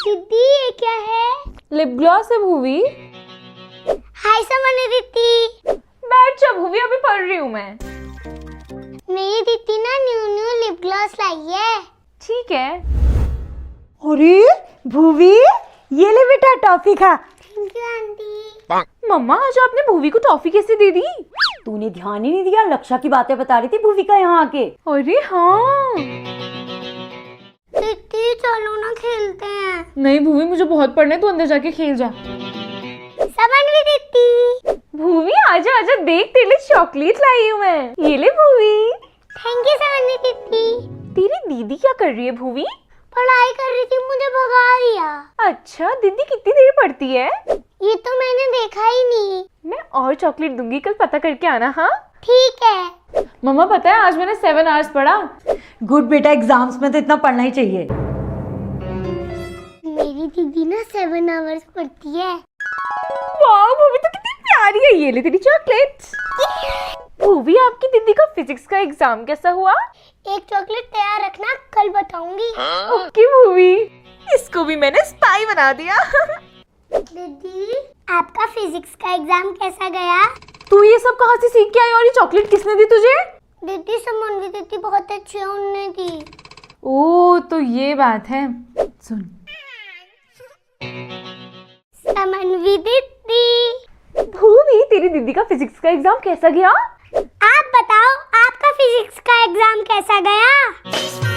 दीदी ये क्या है? लिप ग्लॉस है भूवी। हाय समन दीदी। बैठ जा भूवी, अभी पढ़ रही हूँ मैं। मेरी दीदी ना न्यू लिप ग्लॉस लाई है। ठीक है। अरे भूवी, ये ले बेटा टॉफी खा। Thank you aunty. मम्मा आज आपने भूवी को टॉफी कैसे दे दी? तूने ध्यान ही नहीं दिया, लक्षा की बातें बता रही थी भूवी का यहाँ आके। अरे हाँ। दीदी चलो ना खेलते हैं। नहीं भूवी, मुझे बहुत पढ़ना है, तू अंदर जाके खेल जा। समन दीदी। भूवी आजा आजा, देख तेरे लिए चॉकलेट लाई हूँ मैं। ये ले भूवी। थैंक यू समन दीदी। तेरी दीदी क्या कर रही है भूवी? पढ़ाई कर रही थी, मुझे भगा दिया। अच्छा, दीदी कितनी देर पढ़ती है? ये तो मैंने देखा ही नहीं। मैं और चॉकलेट दूंगी, कल पता करके आना। हाँ ठीक है। मम्मा पता है आज मैंने 7 आवर्स पढ़ा। गुड बेटा, एग्जाम्स में तो इतना पढ़ना ही चाहिए। मेरी दीदी ना 7 आवर्स पढ़ती है। वाह भूवी तो कितनी प्यारी है। ये ले तेरी चॉकलेट। भूवी आपकी दीदी का फिजिक्स का एग्जाम कैसा हुआ? एक चॉकलेट तैयार रखना, कल बताऊंगी। ओके भूवी, इसको भी मैंने स्पाई बना दिया। दीदी आपका फिजिक्स का एग्जाम कैसा गया? तू ये सब कहाँ से सीख के आई और ये चॉकलेट किसने दी तुझे? दीदी समन्वी दीदी बहुत अच्छी है, उन्होंने दी। ओ तो ये बात है। सुन समन्वी दीदी। भूवी, तेरी दीदी का फिजिक्स का एग्जाम कैसा गया? आप बताओ, आपका फिजिक्स का एग्जाम कैसा गया?